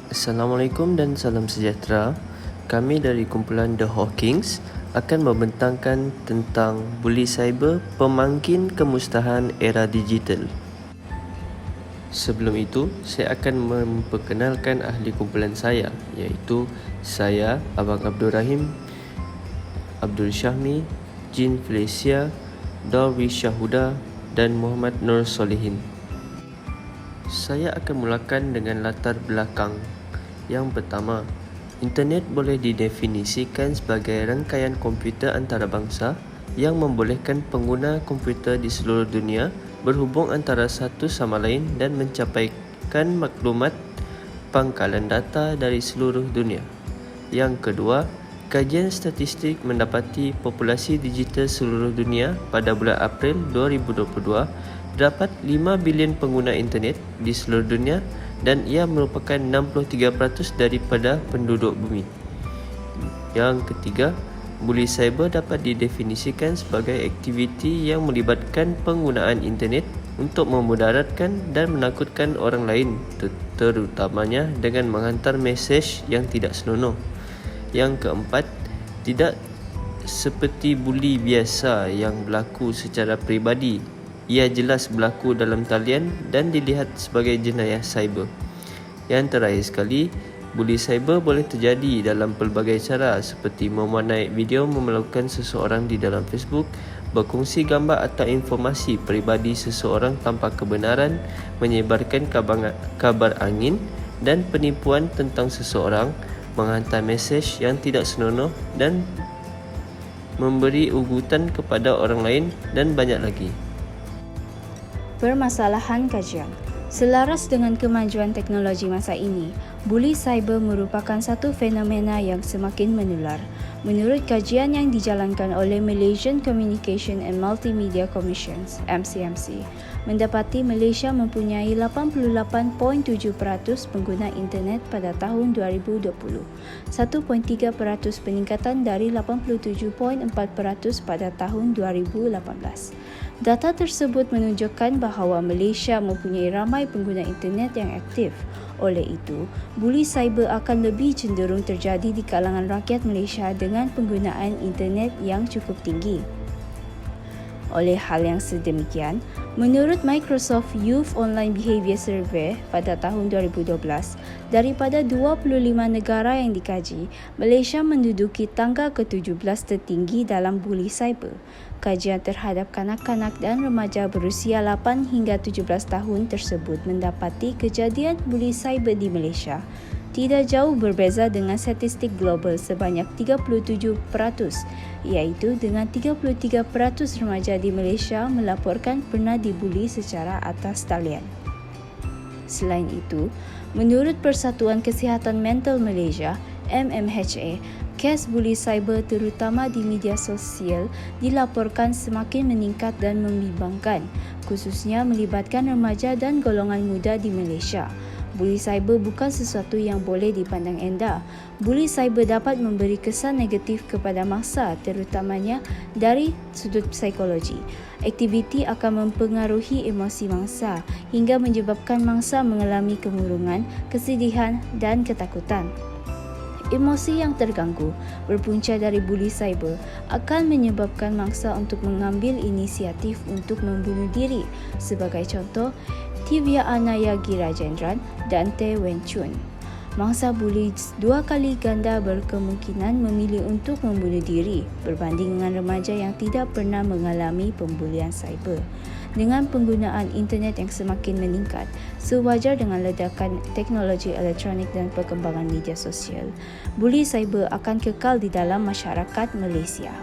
Assalamualaikum dan salam sejahtera. Kami dari kumpulan The Hawkings akan membentangkan tentang buli cyber pemangkin kemustahan era digital. Sebelum itu, saya akan memperkenalkan ahli kumpulan saya, iaitu saya, Abang Abdul Rahim, Abdul Syahmi, Jin Felicia, Darwi Syahuda dan Muhammad Nur Solihin. Saya akan mulakan dengan latar belakang. Yang pertama, internet boleh didefinisikan sebagai rangkaian komputer antarabangsa yang membolehkan pengguna komputer di seluruh dunia berhubung antara satu sama lain dan mencapaikan maklumat pangkalan data dari seluruh dunia. Yang kedua, kajian statistik mendapati populasi digital seluruh dunia pada bulan April 2022 terdapat 5 bilion pengguna internet di seluruh dunia dan ia merupakan 63% daripada penduduk bumi. Yang ketiga, buli cyber dapat didefinisikan sebagai aktiviti yang melibatkan penggunaan internet untuk memudaratkan dan menakutkan orang lain, terutamanya dengan menghantar mesej yang tidak senonoh. Yang keempat, tidak seperti buli biasa yang berlaku secara peribadi. Ia jelas berlaku dalam talian dan dilihat sebagai jenayah cyber. Yang terakhir sekali, buli cyber boleh terjadi dalam pelbagai cara seperti mewarnai video memelaukan seseorang di dalam Facebook, berkongsi gambar atau informasi peribadi seseorang tanpa kebenaran, menyebarkan kabar angin dan penipuan tentang seseorang, menghantar mesej yang tidak senonoh dan memberi ugutan kepada orang lain dan banyak lagi. Permasalahan kajian. Selaras dengan kemajuan teknologi masa ini, buli cyber merupakan satu fenomena yang semakin menular. Menurut kajian yang dijalankan oleh Malaysian Communication and Multimedia Commission (MCMC), mendapati Malaysia mempunyai 88.7% pengguna internet pada tahun 2020, 1.3% peningkatan dari 87.4% pada tahun 2018. Data tersebut menunjukkan bahawa Malaysia mempunyai ramai pengguna internet yang aktif. Oleh itu, buli cyber akan lebih cenderung terjadi di kalangan rakyat Malaysia dengan penggunaan internet yang cukup tinggi. Oleh hal yang sedemikian, menurut Microsoft Youth Online Behaviour Survey pada tahun 2012, daripada 25 negara yang dikaji, Malaysia menduduki tangga ke-17 tertinggi dalam buli cyber. Kajian terhadap kanak-kanak dan remaja berusia 8 hingga 17 tahun tersebut mendapati kejadian buli cyber di Malaysia tidak jauh berbeza dengan statistik global sebanyak 37%, iaitu dengan 33% remaja di Malaysia melaporkan pernah dibuli secara atas talian. Selain itu, menurut Persatuan Kesihatan Mental Malaysia, MMHA, kes buli cyber terutama di media sosial dilaporkan semakin meningkat dan membimbangkan, khususnya melibatkan remaja dan golongan muda di Malaysia. Buli cyber bukan sesuatu yang boleh dipandang endah. Buli cyber dapat memberi kesan negatif kepada mangsa, terutamanya dari sudut psikologi. Aktiviti akan mempengaruhi emosi mangsa hingga menyebabkan mangsa mengalami kemurungan, kesedihan dan ketakutan. Emosi yang terganggu berpunca dari buli cyber akan menyebabkan mangsa untuk mengambil inisiatif untuk membunuh diri. Sebagai contoh, Tivia Anayagi Rajendran dan Tay Wen Chun. Mangsa buli 2 kali ganda berkemungkinan memilih untuk membunuh diri berbanding dengan remaja yang tidak pernah mengalami pembulian cyber. Dengan penggunaan internet yang semakin meningkat, sewajar dengan ledakan teknologi elektronik dan perkembangan media sosial, buli cyber akan kekal di dalam masyarakat Malaysia.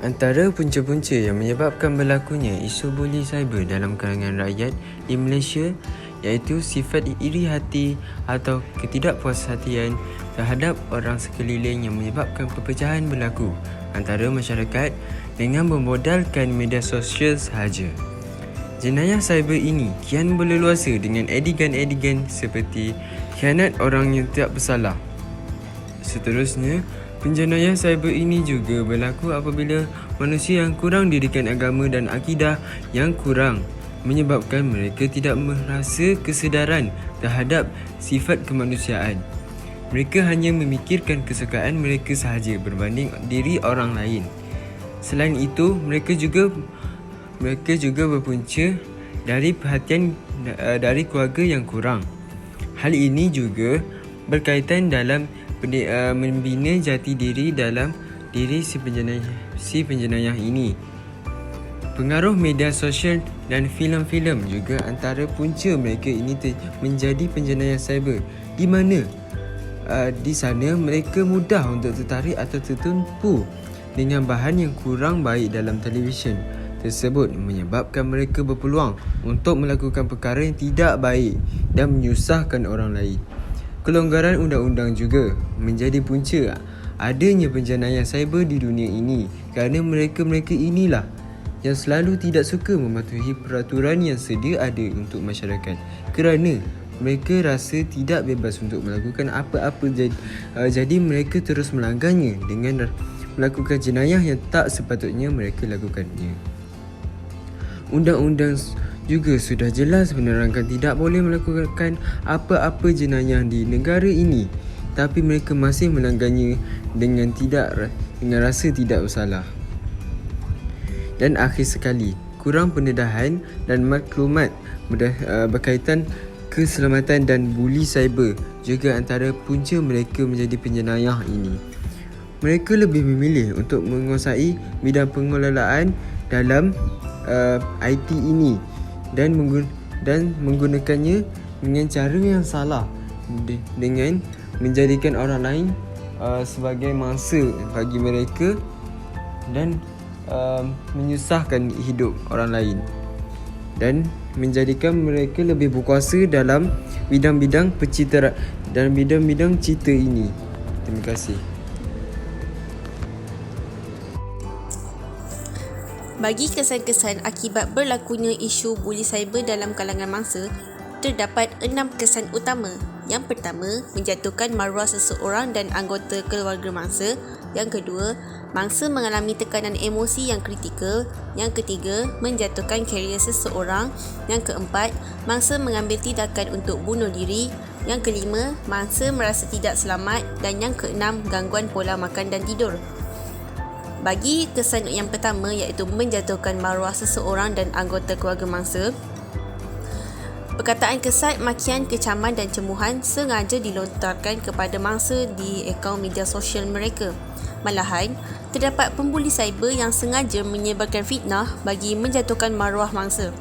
Antara punca-punca yang menyebabkan berlakunya isu buli cyber dalam kalangan rakyat di Malaysia iaitu sifat iri hati atau ketidakpuashatian terhadap orang sekeliling yang menyebabkan perpecahan berlaku antara masyarakat dengan bermodalkan media sosial sahaja. Jenayah cyber ini kian berleluasa dengan edigan-edigan seperti khianat orang yang tidak bersalah. Seterusnya, penjenayah cyber ini juga berlaku apabila manusia yang kurang didikan agama dan akidah yang kurang menyebabkan mereka tidak merasa kesedaran terhadap sifat kemanusiaan. Mereka hanya memikirkan kesukaan mereka sahaja berbanding diri orang lain. Selain itu, mereka juga berpunca dari perhatian dari keluarga yang kurang. Hal ini juga berkaitan dalam membina jati diri dalam diri si penjenayah ini. Pengaruh media sosial dan filem-filem juga antara punca mereka ini menjadi penjenayah cyber, di mana di sana mereka mudah untuk tertarik atau tertipu dengan bahan yang kurang baik dalam televisyen tersebut, menyebabkan mereka berpeluang untuk melakukan perkara yang tidak baik dan menyusahkan orang lain. Kelonggaran undang-undang juga menjadi punca adanya penjenayah cyber di dunia ini, kerana mereka-mereka inilah yang selalu tidak suka mematuhi peraturan yang sedia ada untuk masyarakat, kerana mereka rasa tidak bebas untuk melakukan apa-apa, jadi mereka terus melanggarnya dengan melakukan jenayah yang tak sepatutnya mereka lakukannya. Undang-undang juga sudah jelas menerangkan tidak boleh melakukan apa-apa jenayah di negara ini, tapi mereka masih melanggarnya dengan rasa tidak bersalah. Dan akhir sekali, kurang pendedahan dan maklumat berkaitan keselamatan dan buli cyber juga antara punca mereka menjadi penjenayah ini. Mereka lebih memilih untuk menguasai bidang pengelolaan dalam IT ini dan menggunakannya dengan cara yang salah, dengan menjadikan orang lain sebagai mangsa bagi mereka dan menyusahkan hidup orang lain, dan menjadikan mereka lebih berkuasa dalam bidang-bidang pencitraan dan bidang-bidang cerita ini. Terima kasih. Bagi kesan-kesan akibat berlakunya isu buli cyber dalam kalangan mangsa, terdapat 6 kesan utama. Yang pertama, menjatuhkan maruah seseorang dan anggota keluarga mangsa. Yang kedua, mangsa mengalami tekanan emosi yang kritikal. Yang ketiga, menjatuhkan karier seseorang. Yang keempat, mangsa mengambil tindakan untuk bunuh diri. Yang kelima, mangsa merasa tidak selamat. Dan yang keenam, gangguan pola makan dan tidur. Bagi kesan yang pertama, iaitu menjatuhkan maruah seseorang dan anggota keluarga mangsa, perkataan kesat, makian, kecaman dan cemuhan sengaja dilontarkan kepada mangsa di akaun media sosial mereka. Malahan, terdapat pembuli cyber yang sengaja menyebarkan fitnah bagi menjatuhkan maruah mangsa.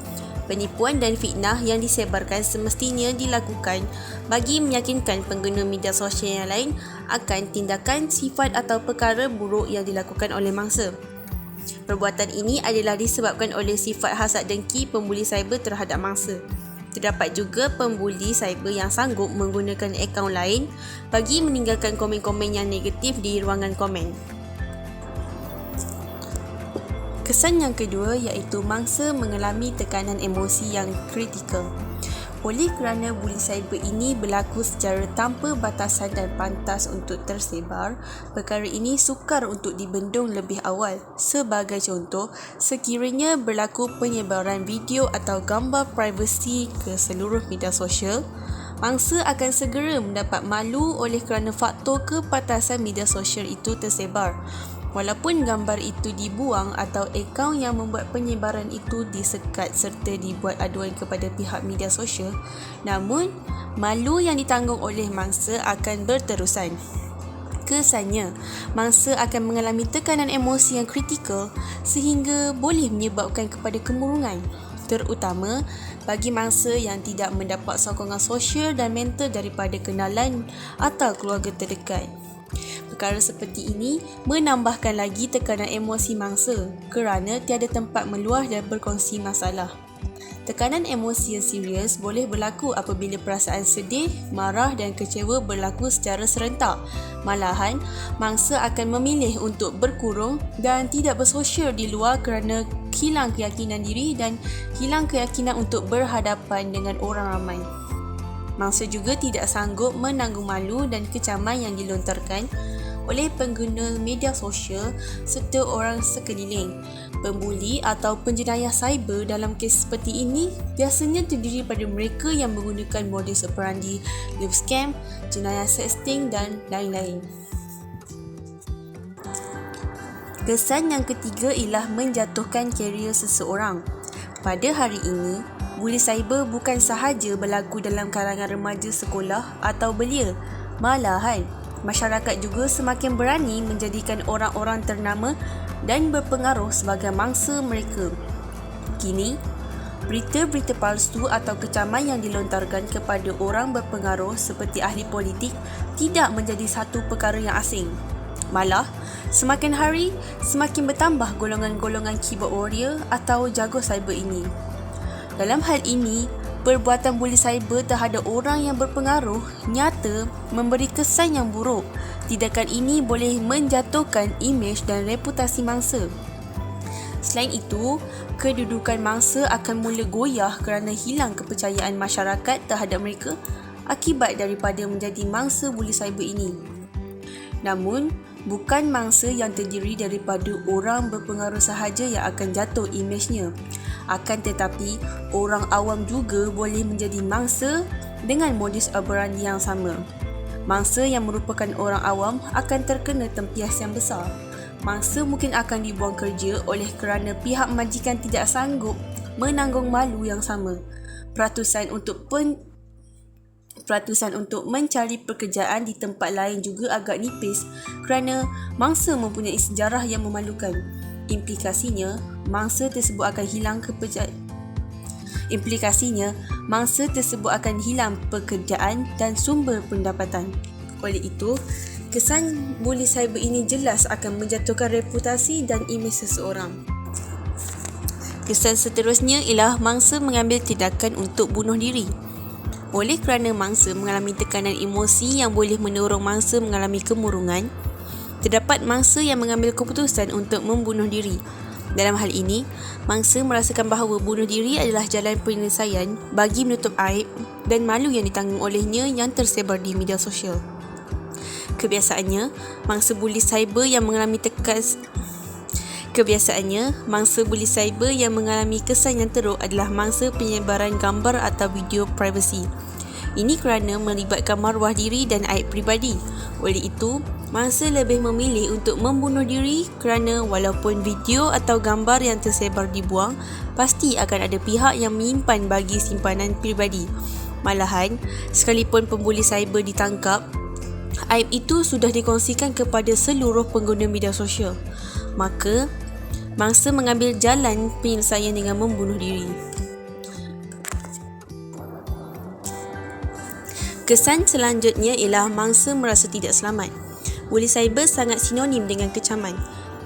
Penipuan dan fitnah yang disebarkan semestinya dilakukan bagi meyakinkan pengguna media sosial yang lain akan tindakan, sifat atau perkara buruk yang dilakukan oleh mangsa. Perbuatan ini adalah disebabkan oleh sifat hasad dengki pembuli cyber terhadap mangsa. Terdapat juga pembuli cyber yang sanggup menggunakan akaun lain bagi meninggalkan komen-komen yang negatif di ruangan komen. Kesan yang kedua iaitu mangsa mengalami tekanan emosi yang kritikal. Oleh kerana buli cyber ini berlaku secara tanpa batasan dan pantas untuk tersebar, perkara ini sukar untuk dibendung lebih awal. Sebagai contoh, sekiranya berlaku penyebaran video atau gambar privasi ke seluruh media sosial, mangsa akan segera mendapat malu oleh kerana faktor kepatasan media sosial itu tersebar. Walaupun gambar itu dibuang atau akaun yang membuat penyebaran itu disekat serta dibuat aduan kepada pihak media sosial, namun malu yang ditanggung oleh mangsa akan berterusan. Kesannya, mangsa akan mengalami tekanan emosi yang kritikal sehingga boleh menyebabkan kepada kemurungan, terutama bagi mangsa yang tidak mendapat sokongan sosial dan mental daripada kenalan atau keluarga terdekat. Perkara seperti ini menambahkan lagi tekanan emosi mangsa kerana tiada tempat meluah dan berkongsi masalah. Tekanan emosi yang serius boleh berlaku apabila perasaan sedih, marah dan kecewa berlaku secara serentak. Malahan, mangsa akan memilih untuk berkurung dan tidak bersosial di luar kerana hilang keyakinan diri dan hilang keyakinan untuk berhadapan dengan orang ramai. Mangsa juga tidak sanggup menanggung malu dan kecaman yang dilontarkan oleh pengguna media sosial serta orang sekeliling. Pembuli atau penjenayah cyber dalam kes seperti ini biasanya terdiri pada mereka yang menggunakan modus operandi love scam, jenayah sexting dan lain-lain. Kesan yang ketiga ialah menjatuhkan karier seseorang. Pada hari ini, buli cyber bukan sahaja berlaku dalam kalangan remaja sekolah atau belia. Malahan, masyarakat juga semakin berani menjadikan orang-orang ternama dan berpengaruh sebagai mangsa mereka. Kini, berita-berita palsu atau kecaman yang dilontarkan kepada orang berpengaruh seperti ahli politik tidak menjadi satu perkara yang asing. Malah, semakin hari, semakin bertambah golongan-golongan keyboard warrior atau jago cyber ini. Dalam hal ini, perbuatan buli cyber terhadap orang yang berpengaruh nyata memberi kesan yang buruk. Tindakan ini boleh menjatuhkan imej dan reputasi mangsa. Selain itu, kedudukan mangsa akan mula goyah kerana hilang kepercayaan masyarakat terhadap mereka akibat daripada menjadi mangsa buli cyber ini. Namun, bukan mangsa yang terdiri daripada orang berpengaruh sahaja yang akan jatuh imejnya. Akan tetapi, orang awam juga boleh menjadi mangsa dengan modus operandi yang sama. Mangsa yang merupakan orang awam akan terkena tempias yang besar. Mangsa mungkin akan dibuang kerja oleh kerana pihak majikan tidak sanggup menanggung malu yang sama. Peratusan untuk mencari pekerjaan di tempat lain juga agak nipis kerana mangsa mempunyai sejarah yang memalukan. Implikasinya, mangsa tersebut akan hilang pekerjaan dan sumber pendapatan. Oleh itu, kesan buli cyber ini jelas akan menjatuhkan reputasi dan imej seseorang. Kesan seterusnya ialah mangsa mengambil tindakan untuk bunuh diri. Oleh kerana mangsa mengalami tekanan emosi yang boleh mendorong mangsa mengalami kemurungan, terdapat mangsa yang mengambil keputusan untuk membunuh diri. Dalam hal ini, mangsa merasakan bahawa bunuh diri adalah jalan penyelesaian bagi menutup aib dan malu yang ditanggung olehnya yang tersebar di media sosial. Kebiasaannya, mangsa buli cyber yang mengalami kesan yang teruk adalah mangsa penyebaran gambar atau video privasi. Ini kerana melibatkan maruah diri dan aib peribadi. Oleh itu, mangsa lebih memilih untuk membunuh diri kerana walaupun video atau gambar yang tersebar dibuang, pasti akan ada pihak yang menyimpan bagi simpanan peribadi. Malahan, sekalipun pembuli cyber ditangkap, aib itu sudah dikongsikan kepada seluruh pengguna media sosial. Maka, mangsa mengambil jalan penyelesaian dengan membunuh diri. Kesan selanjutnya ialah mangsa merasa tidak selamat. Buli cyber sangat sinonim dengan kecaman.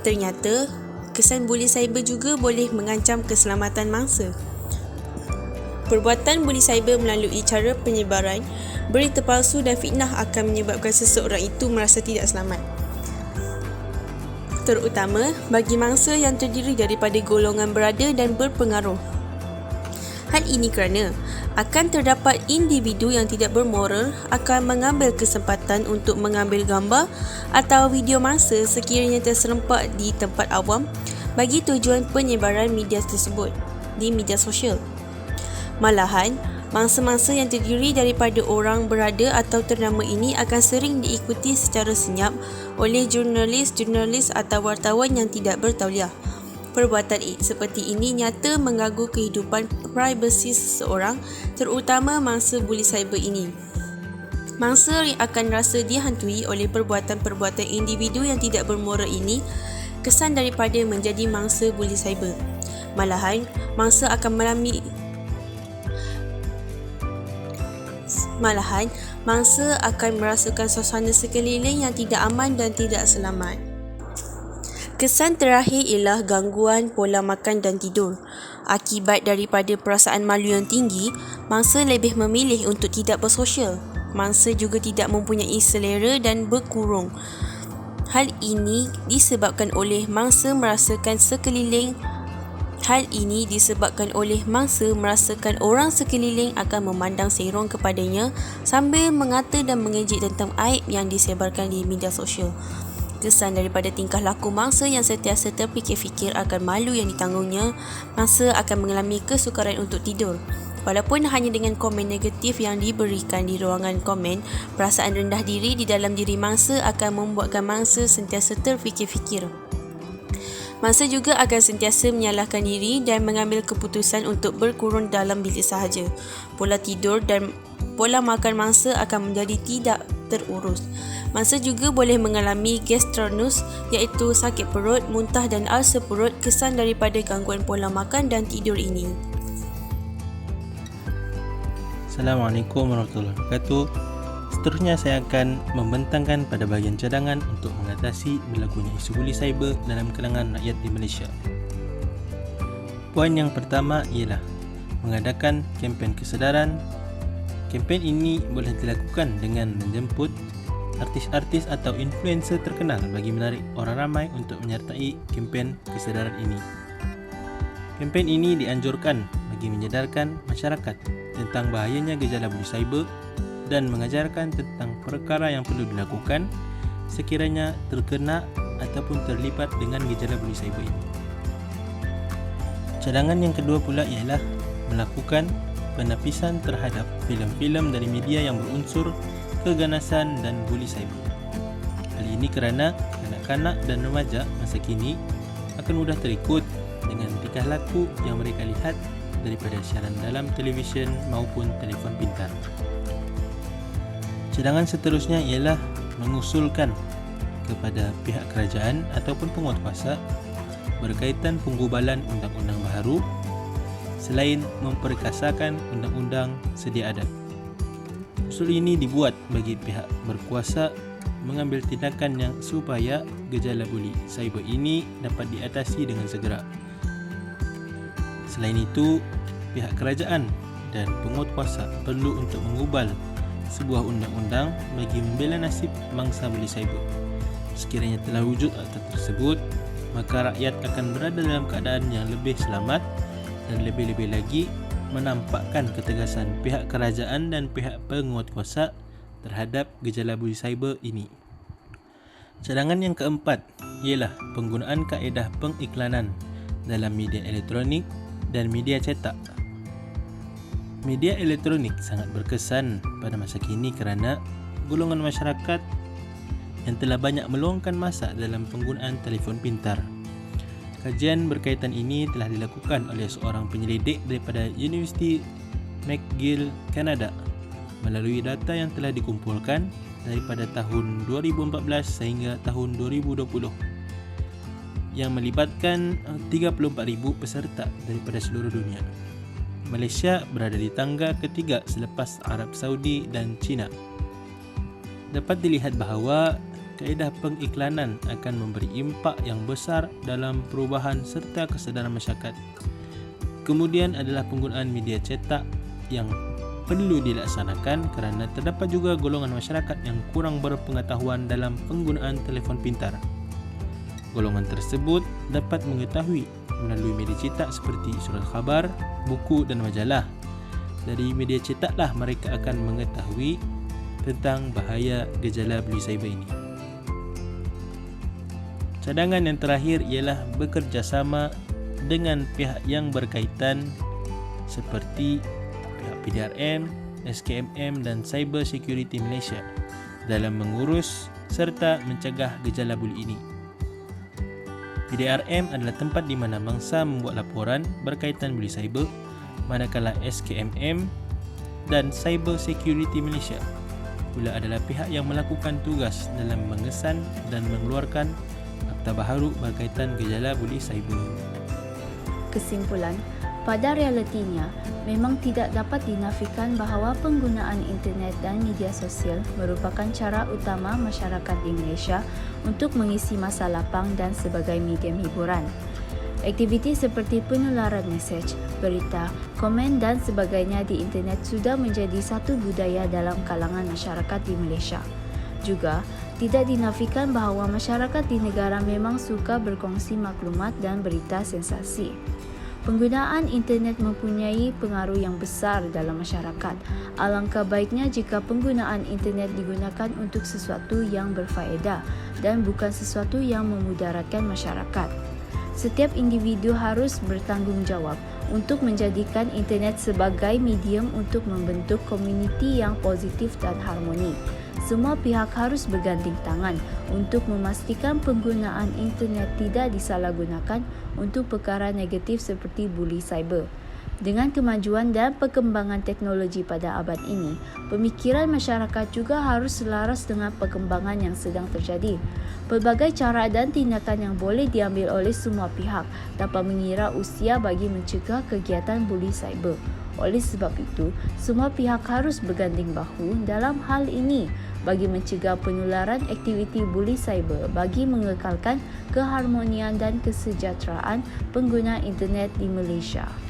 Ternyata, kesan buli cyber juga boleh mengancam keselamatan mangsa. Perbuatan buli cyber melalui cara penyebaran berita palsu dan fitnah akan menyebabkan seseorang itu merasa tidak selamat. Terutama bagi mangsa yang terdiri daripada golongan berada dan berpengaruh. Hal ini kerana akan terdapat individu yang tidak bermoral akan mengambil kesempatan untuk mengambil gambar atau video mangsa sekiranya terserempak di tempat awam bagi tujuan penyebaran media tersebut di media sosial. Malahan, mangsa-mangsa yang terdiri daripada orang berada atau ternama ini akan sering diikuti secara senyap oleh jurnalis atau wartawan yang tidak bertauliah. Perbuatan seperti ini nyata mengganggu kehidupan privasi seseorang, terutama mangsa buli cyber ini. Mangsa akan rasa dihantui oleh perbuatan-perbuatan individu yang tidak bermoral ini, kesan daripada menjadi mangsa buli cyber. Malahan, mangsa akan merasakan suasana sekeliling yang tidak aman dan tidak selamat. Kesan terakhir ialah gangguan pola makan dan tidur. Akibat daripada perasaan malu yang tinggi, mangsa lebih memilih untuk tidak bersosial. Mangsa juga tidak mempunyai selera dan berkurung. Hal ini disebabkan oleh mangsa merasakan sekeliling Hal ini disebabkan oleh mangsa merasakan orang sekeliling akan memandang serong kepadanya sambil mengata dan mengejek tentang aib yang disebarkan di media sosial. Kesan daripada tingkah laku mangsa yang sentiasa terfikir-fikir akan malu yang ditanggungnya, mangsa akan mengalami kesukaran untuk tidur. Walaupun hanya dengan komen negatif yang diberikan di ruangan komen, perasaan rendah diri di dalam diri mangsa akan membuatkan mangsa sentiasa terfikir-fikir. Mangsa juga akan sentiasa menyalahkan diri dan mengambil keputusan untuk berkurun dalam bilik sahaja. Pola tidur dan pola makan mangsa akan menjadi tidak terurus. Mangsa juga boleh mengalami gastronus iaitu sakit perut, muntah dan ulcer perut kesan daripada gangguan pola makan dan tidur ini. Assalamualaikum warahmatullahi wabarakatuh. Seterusnya saya akan membentangkan pada bahagian cadangan untuk mengatasi berlakunya isu buli cyber dalam kalangan rakyat di Malaysia. Poin yang pertama ialah mengadakan kempen kesedaran. Kempen ini boleh dilakukan dengan menjemput artis-artis atau influencer terkenal bagi menarik orang ramai untuk menyertai kempen kesedaran ini. Kempen ini dianjurkan bagi menyedarkan masyarakat tentang bahayanya gejala buli cyber dan mengajarkan tentang perkara yang perlu dilakukan sekiranya terkena ataupun terlibat dengan gejala buli cyber ini. Cadangan yang kedua pula ialah melakukan penapisan terhadap filem-filem dari media yang berunsur keganasan dan buli cyber. Hal ini kerana kanak-kanak dan remaja masa kini akan mudah terikut dengan tingkah laku yang mereka lihat daripada siaran dalam televisyen maupun telefon pintar. Cadangan seterusnya ialah mengusulkan kepada pihak kerajaan ataupun penguatkuasa berkaitan penggubalan undang-undang baharu selain memperkasakan undang-undang sedia ada. Usul ini dibuat bagi pihak berkuasa mengambil tindakan yang supaya gejala buli cyber ini dapat diatasi dengan segera. Selain itu, pihak kerajaan dan penguatkuasa perlu untuk mengubal sebuah undang-undang bagi membela nasib mangsa buli cyber. Sekiranya telah wujud akta tersebut, maka rakyat akan berada dalam keadaan yang lebih selamat dan lebih-lebih lagi menampakkan ketegasan pihak kerajaan dan pihak penguatkuasa terhadap gejala buli cyber ini. Cadangan yang keempat ialah penggunaan kaedah pengiklanan dalam media elektronik dan media cetak. Media elektronik sangat berkesan pada masa kini kerana golongan masyarakat yang telah banyak meluangkan masa dalam penggunaan telefon pintar. Kajian berkaitan ini telah dilakukan oleh seorang penyelidik daripada Universiti McGill, Kanada melalui data yang telah dikumpulkan daripada tahun 2014 sehingga tahun 2020 yang melibatkan 34,000 peserta daripada seluruh dunia. Malaysia berada di tangga ketiga selepas Arab Saudi dan China. Dapat dilihat bahawa kaedah pengiklanan akan memberi impak yang besar dalam perubahan serta kesedaran masyarakat. Kemudian adalah penggunaan media cetak yang perlu dilaksanakan kerana terdapat juga golongan masyarakat yang kurang berpengetahuan dalam penggunaan telefon pintar. Golongan tersebut dapat mengetahui melalui media cetak seperti surat khabar, buku dan majalah. Dari media cetaklah mereka akan mengetahui tentang bahaya gejala buli cyber ini. Cadangan yang terakhir ialah bekerjasama dengan pihak yang berkaitan seperti pihak PDRM, SKMM dan Cyber Security Malaysia dalam mengurus serta mencegah gejala buli ini. PDRM adalah tempat di mana mangsa membuat laporan berkaitan buli cyber, manakala SKMM dan Cyber Security Malaysia pula adalah pihak yang melakukan tugas dalam mengesan dan mengeluarkan akta baharu berkaitan gejala buli cyber. Kesimpulan, pada realitinya, memang tidak dapat dinafikan bahawa penggunaan internet dan media sosial merupakan cara utama masyarakat di Malaysia untuk mengisi masa lapang dan sebagai medium hiburan. Aktiviti seperti penularan mesej, berita, komen dan sebagainya di internet sudah menjadi satu budaya dalam kalangan masyarakat di Malaysia. Juga, tidak dinafikan bahawa masyarakat di negara memang suka berkongsi maklumat dan berita sensasi. Penggunaan internet mempunyai pengaruh yang besar dalam masyarakat. Alangkah baiknya jika penggunaan internet digunakan untuk sesuatu yang berfaedah dan bukan sesuatu yang memudaratkan masyarakat. Setiap individu harus bertanggungjawab untuk menjadikan internet sebagai medium untuk membentuk komuniti yang positif dan harmoni. Semua pihak harus berganding tangan untuk memastikan penggunaan internet tidak disalahgunakan untuk perkara negatif seperti buli cyber. Dengan kemajuan dan perkembangan teknologi pada abad ini, pemikiran masyarakat juga harus selaras dengan perkembangan yang sedang terjadi. Pelbagai cara dan tindakan yang boleh diambil oleh semua pihak tanpa mengira usia bagi mencegah kegiatan buli cyber. Oleh sebab itu, semua pihak harus berganding bahu dalam hal ini bagi mencegah penularan aktiviti buli cyber bagi mengekalkan keharmonian dan kesejahteraan pengguna internet di Malaysia.